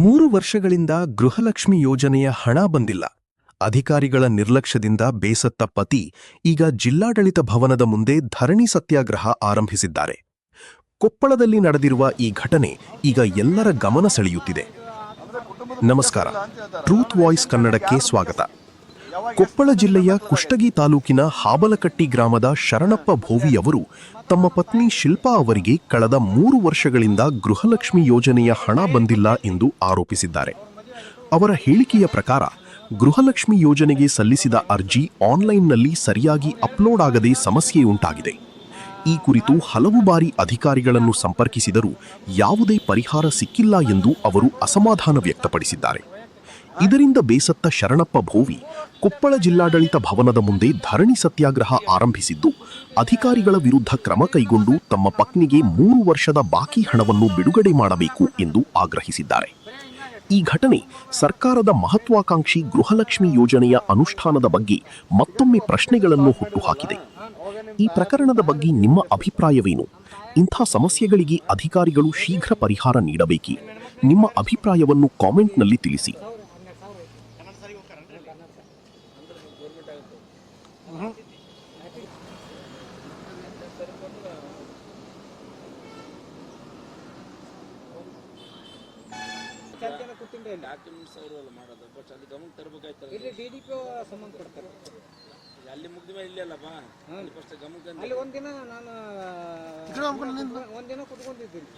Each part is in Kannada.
3 ವರ್ಷಗಳಿಂದ ಗೃಹಲಕ್ಷ್ಮಿ ಯೋಜನೆಯ ಹಣ ಬಂದಿಲ್ಲ. ಅಧಿಕಾರಿಗಳ ನಿರ್ಲಕ್ಷ್ಯದಿಂದ ಬೇಸತ್ತ ಪತಿ ಈಗ ಜಿಲ್ಲಾಡಳಿತ ಭವನದ ಮುಂದೆ ಧರಣಿ ಸತ್ಯಾಗ್ರಹ ಆರಂಭಿಸಿದ್ದಾರೆ. ಕೊಪ್ಪಳದಲ್ಲಿ ನಡೆದಿರುವ ಈ ಘಟನೆ ಈಗ ಎಲ್ಲರ ಗಮನ ಸೆಳೆಯುತ್ತಿದೆ. ನಮಸ್ಕಾರ, ಟ್ರೂತ್ ವಾಯ್ಸ್ ಕನ್ನಡಕ್ಕೆ ಸ್ವಾಗತ. ಕೊಪ್ಪಳ ಜಿಲ್ಲೆಯ ಕುಷ್ಟಗಿ ತಾಲೂಕಿನ ಹಾಬಲಕಟ್ಟಿ ಗ್ರಾಮದ ಶರಣಪ್ಪ ಭೋವಿಯವರು ತಮ್ಮ ಪತ್ನಿ ಶಿಲ್ಪಾ ಅವರಿಗೆ ಕಳೆದ 3 ವರ್ಷಗಳಿಂದ ಗೃಹಲಕ್ಷ್ಮಿ ಯೋಜನೆಯ ಹಣ ಬಂದಿಲ್ಲ ಎಂದು ಆರೋಪಿಸಿದ್ದಾರೆ. ಅವರ ಹೇಳಿಕೆಯ ಪ್ರಕಾರ ಗೃಹಲಕ್ಷ್ಮಿ ಯೋಜನೆಗೆ ಸಲ್ಲಿಸಿದ ಅರ್ಜಿ ಆನ್ಲೈನ್ನಲ್ಲಿ ಸರಿಯಾಗಿ ಅಪ್ಲೋಡ್ ಆಗದೆ ಸಮಸ್ಯೆಯುಂಟಾಗಿದೆ. ಈ ಕುರಿತು ಹಲವು ಬಾರಿ ಅಧಿಕಾರಿಗಳನ್ನು ಸಂಪರ್ಕಿಸಿದರೂ ಯಾವುದೇ ಪರಿಹಾರ ಸಿಕ್ಕಿಲ್ಲ ಎಂದು ಅವರು ಅಸಮಾಧಾನ ವ್ಯಕ್ತಪಡಿಸಿದ್ದಾರೆ. ಇದರಿಂದ ಬೇಸತ್ತ ಶರಣಪ್ಪ ಭೋವಿ ಕೊಪ್ಪಳ ಜಿಲ್ಲಾಡಳಿತ ಭವನದ ಮುಂದೆ ಧರಣಿ ಸತ್ಯಾಗ್ರಹ ಆರಂಭಿಸಿದ್ದು, ಅಧಿಕಾರಿಗಳ ವಿರುದ್ಧ ಕ್ರಮ ಕೈಗೊಂಡು ತಮ್ಮ ಪತ್ನಿಗೆ 3 ವರ್ಷದ ಬಾಕಿ ಹಣವನ್ನು ಬಿಡುಗಡೆ ಮಾಡಬೇಕು ಎಂದು ಆಗ್ರಹಿಸಿದ್ದಾರೆ. ಈ ಘಟನೆ ಸರ್ಕಾರದ ಮಹತ್ವಾಕಾಂಕ್ಷಿ ಗೃಹಲಕ್ಷ್ಮಿ ಯೋಜನೆಯ ಅನುಷ್ಠಾನದ ಬಗ್ಗೆ ಮತ್ತೊಮ್ಮೆ ಪ್ರಶ್ನೆಗಳನ್ನು ಹುಟ್ಟುಹಾಕಿದೆ. ಈ ಪ್ರಕರಣದ ಬಗ್ಗೆ ನಿಮ್ಮ ಅಭಿಪ್ರಾಯವೇನು? ಇಂಥ ಸಮಸ್ಯೆಗಳಿಗೆ ಅಧಿಕಾರಿಗಳು ಶೀಘ್ರ ಪರಿಹಾರ ನೀಡಬೇಕೇ? ನಿಮ್ಮ ಅಭಿಪ್ರಾಯವನ್ನು ಕಾಮೆಂಟ್ನಲ್ಲಿ ತಿಳಿಸಿ. ಡಾಕ್ಯುಮೆಂಟ್ಸ್ ಅವರು ಮಾಡೋದು, ಬಟ್ ಅಲ್ಲಿ ಗಮನಕ್ಕೆ ತರಬೇಕಾಯ್ತು. ಇಲ್ಲಿ ಡಿಡಿಪಿ ಸಂಬಂಧ ಕೊಡ್ತಾರೆ. ಅಲ್ಲಿ ಮುಗಿದ ಮೇಲೆ ಇಲ್ಲಿ ಅಲ್ಲಪ್ಪ, ಫಸ್ಟ್ ಗಮನಕ್ಕೆ ಅಲ್ಲಿ ಒಂದಿನ ನಾನು ಒಂದಿನ ಕುತ್ಕೊಂಡಿದ್ದೀನಿ,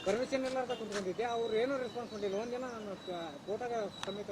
ಪರ್ಮಿಷನ್ ಇಲ್ಲಾರ್ದ ಕುತ್ಕೊಂಡಿದ್ದೆ. ಅವ್ರು ಏನೂ ರೆಸ್ಪಾನ್ಸ್ ಮಾಡಿಲ್ಲ. ಒಂದಿನ ನಾನು ಫೋಟೋಗ ಸಮೇತ